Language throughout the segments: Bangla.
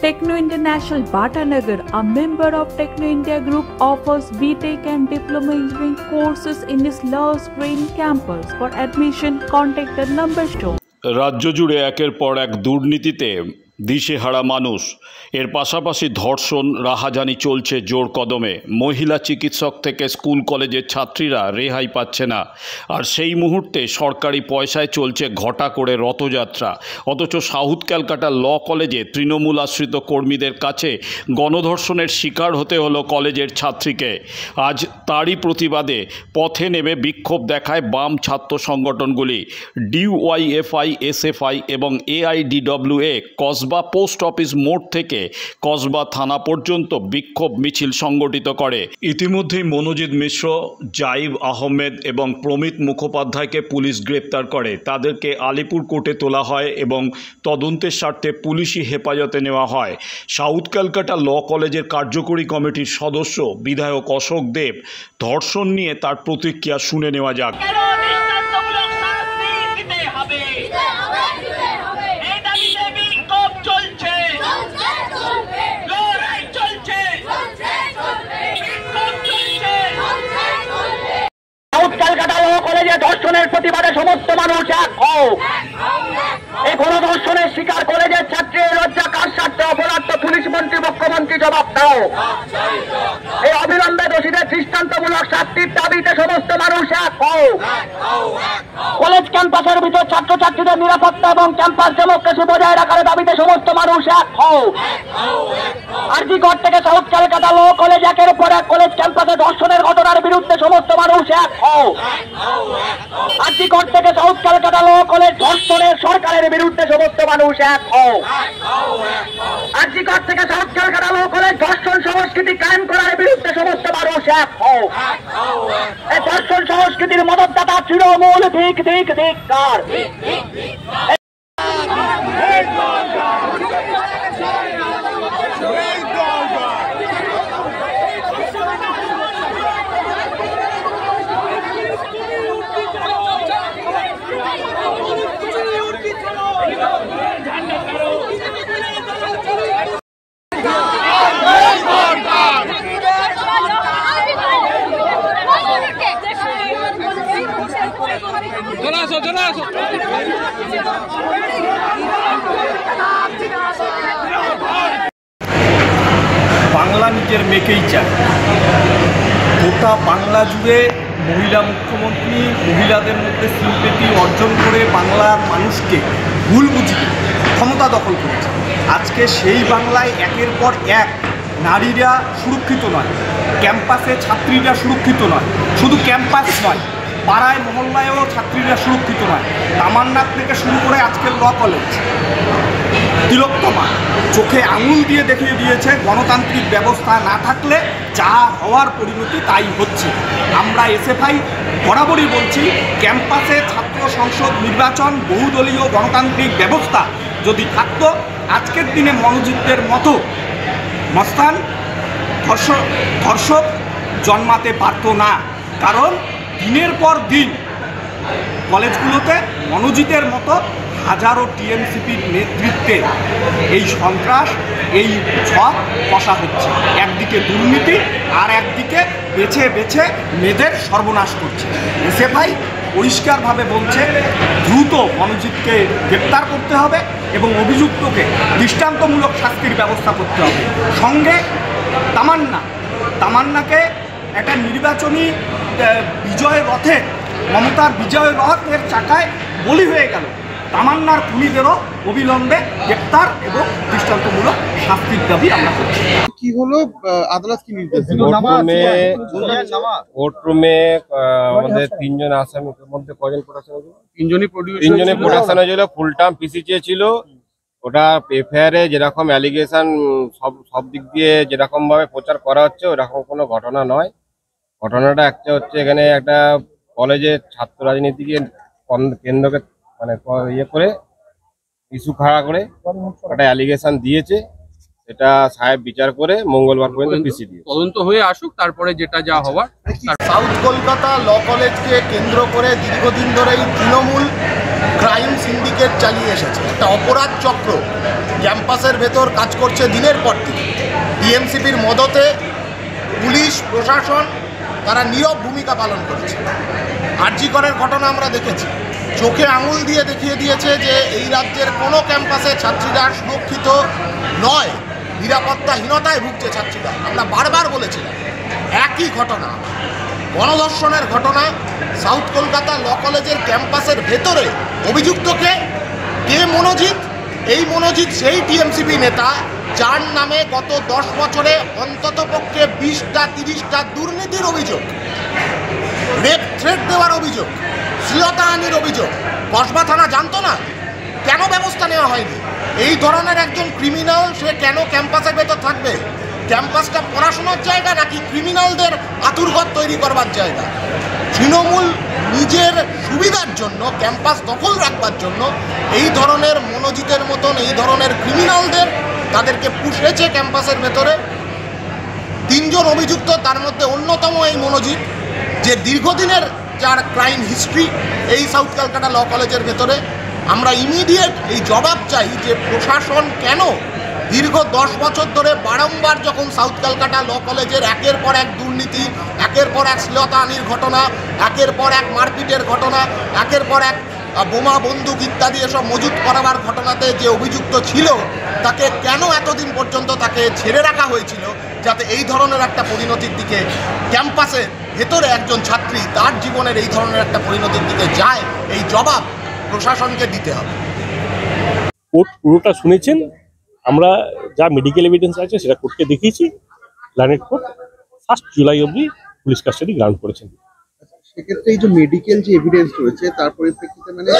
Techno International Bhatanagar, a member of Techno India Group, offers BTech and Diploma Engineering courses in its Love Green campus. For admission, contact the number shown. রাজ্য জুড়ে একের পর এক দুর্নীতিতে দিশেহারা মানুষ। এর পাশাপাশি ধর্ষণ রাহাজানি চলছে জোর কদমে। মহিলা চিকিৎসক থেকে স্কুল কলেজের ছাত্রীরা রেহাই পাচ্ছে না। আর সেই মুহূর্তে সরকারি পয়সায় চলছে ঘটা করে রথযাত্রা। অথচ সাউথ ক্যালকাটা ল কলেজে তৃণমূল আশ্রিত কর্মীদের কাছে গণধর্ষণের শিকার হতে হলো কলেজের ছাত্রীকে। আজ তারই প্রতিবাদে পথে নেমে বিক্ষোভ দেখায় বাম ছাত্র সংগঠনগুলি। ডিওয়াইএফআই, এসএফআই এবং এআইডিডব্লিউএ কসবা পোস্ট অফিস মোড় থেকে কসবা থানা পর্যন্ত বিক্ষোভ মিছিল সংগঠিত করে। ইতিমধ্যেই মনোজিৎ মিশ্র, জাইব আহমেদ এবং প্রমিত মুখোপাধ্যায়কে পুলিশ গ্রেপ্তার করে। তাদেরকে আলিপুর কোর্টে তোলা হয় এবং তদন্তের স্বার্থে পুলিশি হেফাজতে নেওয়া হয়। সাউথ ক্যালকাটা ল কলেজের কার্যকরী কমিটির সদস্য বিধায়ক অশোক দেব ধর্ষণ নিয়ে তার প্রতিক্রিয়া শুনে নেওয়া যাক। ক্যালকাটা ল কলেজে ধর্ষণের প্রতিবাদে সমস্ত মানুষ এক হও। এই গণধর্ষণের শিকার কলেজের ছাত্রী লজ্জা কার স্বার্থে অপরাধ পুলিশ মন্ত্রী মুখ্যমন্ত্রী জবাব দাও। এই অবিলম্বে দোষীদের দৃষ্টান্তমূলক শাস্তির দাবিতে সমস্ত মানুষ এক হও। কলেজ ক্যাম্পাসের ভিতর ছাত্রছাত্রীদের নিরাপত্তা এবং ক্যাম্পাস ডেমোক্রেসি বজায় রাখার দাবিতে সমস্ত মানুষ এক হও। আরজিকর থেকে সাউথ ক্যালকাটা ল কলেজ একের পর এক কলেজ ক্যাম্পাসে ধর্ষণের ঘটনার বিরুদ্ধে সমস্ত মানুষ এক হও। আরজিকর থেকে সাউথ ক্যালকাটা ল কলেজ ধর্ষণের সরকারের বিরুদ্ধে সমস্ত মানুষ এক হও। আরজিকর থেকে সাউথ ক্যালকাটা ল কলেজ ধর্ষণ সংস্কৃতি কায়েম করার বিরুদ্ধে সমস্ত মানুষ এক হও। এই ধর্ষণ সংস্কৃতির মদতদাতা তৃণমূল ধিক ধিক ধিক্কার। বাংলা নিজের মেয়েকেই চায়। গোটা বাংলা জুড়ে মহিলা মুখ্যমন্ত্রী মহিলাদের মধ্যে সিম্পেথি অর্জন করে বাংলার মানুষকে ভুল বুঝিয়ে ক্ষমতা দখল করেছে। আজকে সেই বাংলায় একের পর এক নারীরা সুরক্ষিত নয়, ক্যাম্পাসে ছাত্রীরা সুরক্ষিত নয়। শুধু ক্যাম্পাস নয়, পাড়ায় মহল্লায়ও ছাত্রীরা সুরক্ষিত নয়। তামান্নার থেকে শুরু করে আজকের ল কলেজ, তিলোত্তমা চোখে আঙুল দিয়ে দেখিয়ে দিয়েছে গণতান্ত্রিক ব্যবস্থা না থাকলে যা হওয়ার পরিণতি তাই হচ্ছে। আমরা এসএফআই বরাবরই বলছি, ক্যাম্পাসে ছাত্র সংসদ নির্বাচন, বহুদলীয় গণতান্ত্রিক ব্যবস্থা যদি থাকতো, আজকের দিনে মনোজিতদের মতো মস্তান ধর্ষক জন্মাতে পারত না। কারণ দিনের পর দিন কলেজগুলোতে মনোজিতের মতো হাজারো টিএমসিপির নেতৃত্বে এই সন্ত্রাস, এই ছক কষা হচ্ছে। একদিকে দুর্নীতি আর একদিকে বেছে বেছে মেয়েদের সর্বনাশ করছে। এসএফআই পরিষ্কারভাবে বলছে, দ্রুত মনোজিতকে গ্রেপ্তার করতে হবে এবং অভিযুক্তকে দৃষ্টান্তমূলক শাস্তির ব্যবস্থা করতে হবে। সঙ্গে তামান্নাকে একটা নির্বাচনী বিজয় রথের, মমতার বিজয় রথের চাকায় বলি হয়ে গেল। তামান্নার খুনিদেরও অবিলম্বে গ্রেপ্তার এবং দৃষ্টান্তমূলক শাস্তির দাবি আমরা করছি। কি হলো, আদালত কি নির্দেশ দিল? কোর্টরুমে আমাদের তিনজন আসামির মধ্যে কজন প্রোডাকশন হয়েছিল? তিনজনই প্রোডাকশন হয়েছিল। ফুল টার্ম পিসি চেয়েছিল। ওটা এফআইআরে যেরকম অ্যালিগেশন সব দিক দিয়ে যেরকম ভাবে প্রচার করা হচ্ছে ওরকম কোনো ঘটনা নয়। ঘটনাটা একটা হচ্ছে, এখানে একটা কলেজের ছাত্র রাজনীতিকে কেন্দ্রকে মানে ইয়ে করে ইস্যু খাড়া করে একটা অ্যালিগেশন দিয়েছে। এটা সাহেব বিচার করে মঙ্গলবার পর্যন্ত পিসি দিয়ে তদন্ত হয়ে আসুক, তারপরে যেটা যা হওয়ার। সাউথ কলকাতা ল কলেজকে কেন্দ্র করে দীর্ঘদিন ধরেই তৃণমূল ক্রাইম সিন্ডিকেট সিন্ডিকেট চালিয়ে এসেছে, একটা অপরাধ চক্র ক্যাম্পাসের ভেতর কাজ করছে দিনের পর দিন। টিএমসিপির মদতে পুলিশ প্রশাসন তারা নীরব ভূমিকা পালন করছে। আরজি করের ঘটনা আমরা দেখেছি, চোখে আঙুল দিয়ে দেখিয়ে দিয়েছে যে এই রাজ্যের কোনো ক্যাম্পাসে ছাত্রীরা সুরক্ষিত নয়, নিরাপত্তাহীনতায় ভুগছে ছাত্রীরা। আমরা বারবার বলেছিলাম একই ঘটনা, গণধর্ষণের ঘটনা সাউথ কলকাতা ল কলেজের ক্যাম্পাসের ভেতরে। অভিযুক্তকে কে? মনোজিৎ। এই মনোজিৎ সেই টিএমসিপি নেতা যার নামে গত 10 বছরে অন্ততপক্ষে 20টা 30টা দুর্নীতির অভিযোগ, রেপ থ্রেট দেওয়ার অভিযোগ, শ্লীলতাহানির অভিযোগ। কসবা থানা জানতো না? কেন ব্যবস্থা নেওয়া হয়নি? এই ধরনের একজন ক্রিমিনাল সে কেন ক্যাম্পাসের ভেতর থাকবে? ক্যাম্পাসটা পড়াশোনার জায়গা নাকি ক্রিমিনালদের আতুরঘর তৈরি করবার জায়গা? তৃণমূল নিজের সুবিধার জন্য, ক্যাম্পাস দখল রাখবার জন্য এই ধরনের মনোজিতের মতন এই ধরনের ক্রিমিনালদের তাদেরকে পুষেছে ক্যাম্পাসের ভেতরে। 3 জন অভিযুক্ত, তার মধ্যে অন্যতম এই মনোজিৎ, যে দীর্ঘদিনের যার ক্রাইম হিস্ট্রি এই সাউথ ক্যালকাটা ল কলেজের ভেতরে। আমরা ইমিডিয়েট এই জবাব চাই যে প্রশাসন কেন দীর্ঘ 10 বছর ধরে বারংবার যখন সাউথ ক্যালকাটা ল কলেজের একের পর এক দুর্নীতি, একের পর এক শ্লীলতাহানির ঘটনা, একের পর এক মারপিটের ঘটনা, একের পর এক বোমা বন্দুক ইত্যাদি এসব মজুত করাবার ঘটনাতে যে অভিযুক্ত ছিল তাকে কেন এতদিন পর্যন্ত তাকে ছেড়ে রাখা হয়েছিল, যাতে এই ধরনের একটা পরিণতির দিকে ক্যাম্পাসে ভেতরে একজন ছাত্রী তার জীবনের এই ধরনের একটা পরিণতির দিকে যায়, এই জবাব প্রশাসনকে দিতে হবে। কোর্ট পুরোটা শুনেছেন, আমরা যা মেডিকেল এভিডেন্স আছে সেটা কোর্টকে দেখিয়েছি। লার্নেড কোর্ট 1 জুলাই অবধি পুলিশ কাস্টাডি গ্রান্ট করেছেন। সেক্ষেত্রে এই যে মেডিকেল যে এভিডেন্স রয়েছে তার পরিপ্রেক্ষিতে মানে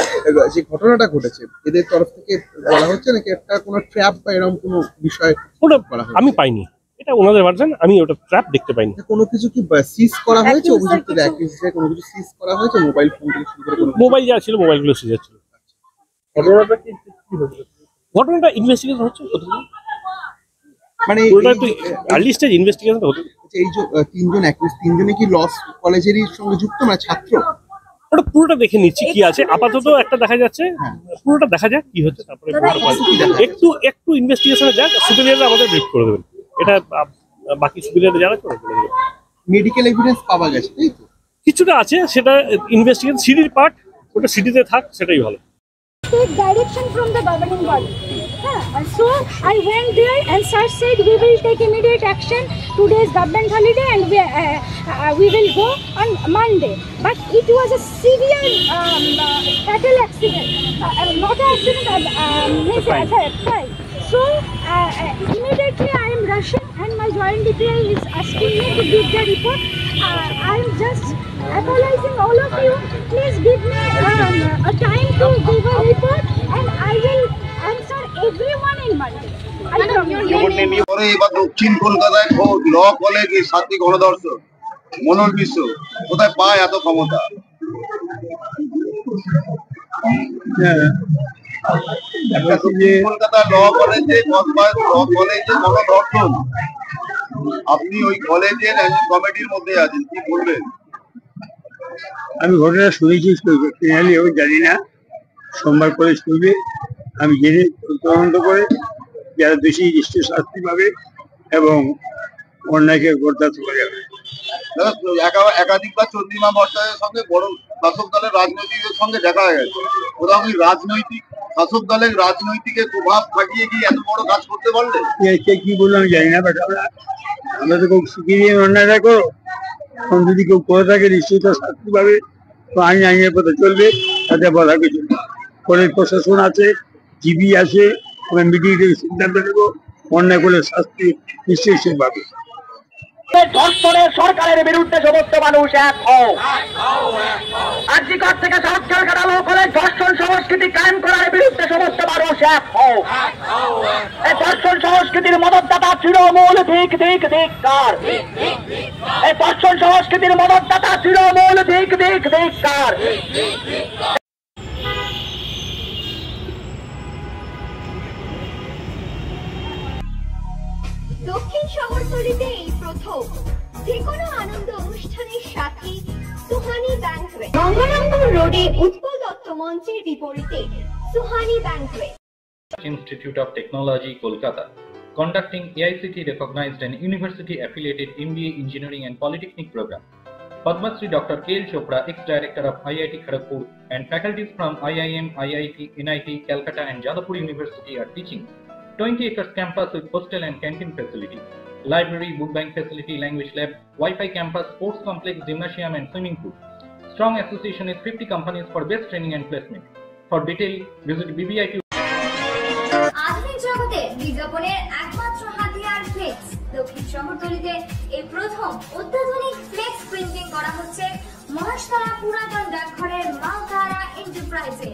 যে ঘটনাটা ঘটেছে এদের তরফ থেকে বলা হচ্ছে নাকি একটা কোনো ট্র্যাপ বা এরকম কোনো বিষয় ওটা আমি পাইনি, এটা ওনাদের ভার্সন, আমি ওটা ট্র্যাপ দেখতে পাইনি। কোনো কিছু কি সিজ করা হয়েছে? অভিযুক্তদের অ্যাকিউজে কোনো কিছু সিজ করা হয়েছে? মোবাইল ফোন থেকে শুরু করে মোবাইল যা ছিল মোবাইলগুলো সিজ ছিল। ঘটনাটা কি হয়েছে? ঘটনাটা ইনভেস্টিগেশন হচ্ছে, মানে আর্লি স্টেজ ইনভেস্টিগেশন হচ্ছে। এই যে 3 জন অ্যাকিউজ, 3 জনে কি লস কলেজেরই সঙ্গে যুক্ত না ছাত্র? ওটা পুরোটা দেখে নিচ্ছি কি আছে। আপাতত একটা দেখা যাচ্ছে, পুরোটা দেখা যাক কি হচ্ছে, তারপরে একটু ইনভেস্টিগেশনে যাক, সুপিরিয়ররা আমাদের ব্রিফ করে দেবেন। এটা বাকি সুপিরিয়র যারা করে দেবেন। মেডিকেল এভিডেন্স পাওয়া গেছে তাই তো? কিছুটা আছে, সেটা ইনভেস্টিগেশন সিডির পার্ট, ওটা সিডিতে থাক, সেটাই ভালো। Take direction from the governing body. So I went there and sir said we will take immediate action. Today is government holiday and we will go on Monday. But it was a severe fatal accident, not an accident, So immediately I am rushing and my joint DPI is asking me to give the report. I am just apologizing all of you. Please give me a time to give a report and I will answer everyone in Monday. এবার দক্ষিণ কলকাতায় ল কলেজে সাত্বিক গণধর্ষণ, মনোজ বিশ্ব কোথায় পায় এত ক্ষমতা? কলকাতা ল কলেজে গণধর্ষণ, আপনি ওই কলেজের একজন কমিটির মধ্যে আছেন, কি বলবেন? আমি ঘটনা শুনেছি, আমি জানি না। সোমবার করে শুনবে, আমি জেনে তদন্ত করে যারা দোষী নিশ্চয় শাস্তি পাবে এবং অন্যায়কে বরদাস্ত করে যাবে। একাধিকবার চন্দ্রিমা ভট্টাচার্যের সঙ্গে বড় শাসক দলের রাজনৈতিকের সঙ্গে দেখা গেছে, ওরা ওই রাজনৈতিক শাসক দলের রাজনৈতিক প্রভাব খাটিয়ে কি এত বড় কাজ করতে পারলে? কি বললো আমি জানি না, বাট আমরা তো কেউ শিখিয়ে দিয়ে অন্যায়টা করো, এখন যদি কেউ করে থাকে নিশ্চয়ই তার শাস্তি পাবে, তো আইনের পথে চলবে, তাতে বলা কিছু না। কলেজ প্রশাসন আছে, জিবি আছে, আমরা মিটিং থেকে সিদ্ধান্ত নেব, অন্যায় করলে শাস্তি নিশ্চয়ই সে পাবে। ধর্ষণের সরকারের বিরুদ্ধে সমস্ত মানুষ এক হও। আরজিকর থেকে সাউথ ক্যালকাটা ল কলেজ ধর্ষণ সংস্কৃতি কায়েম করার বিরুদ্ধে সমস্ত মানুষ এক হও। এই ধর্ষণ সংস্কৃতির মদতদাতা তৃণমূল ধিক ধিক ধিক্কার। এই ধর্ষণ সংস্কৃতির মদতদাতা তৃণমূল ধিক ধিক ধিক্কার। দক্ষিণ শহরতলিতে এই প্রথম যে কোনো আনন্দ অনুষ্ঠানের সাথে সুহানি ব্যাংকুয়েট, গঙ্গারামপুর রোডে উৎপল দত্ত মঞ্চের বিপরীতে Suhani Banquet. Institute of Technology, Kolkata, conducting AICT recognized and university affiliated MBA Engineering and Polytechnic program. Padma Shri Dr. K.L. Chopra, ex-director of IIT Kharagpur, and faculties from IIM, IIT, NIT, Calcutta and Jadavpur University are teaching. 20 acres campus with hostel and canteen facility, library, book bank facility, language lab, Wi-Fi campus, sports complex, gymnasium and swimming pool. Strong association with 50 companies for best training and placement. For detail, visit BBIQ. আধুনিক জগতে বিজ্ঞাপনের একমাত্র হাতিয়ার ফ্লেক্স। দক্ষিণ শহরতলিতে এই প্রথম অত্যাধুনিক ফ্লেক্স প্রিন্টিং করা হচ্ছে মহাশতলা পুরাতন ডাকঘরের মা তারা এন্টারপ্রাইজে।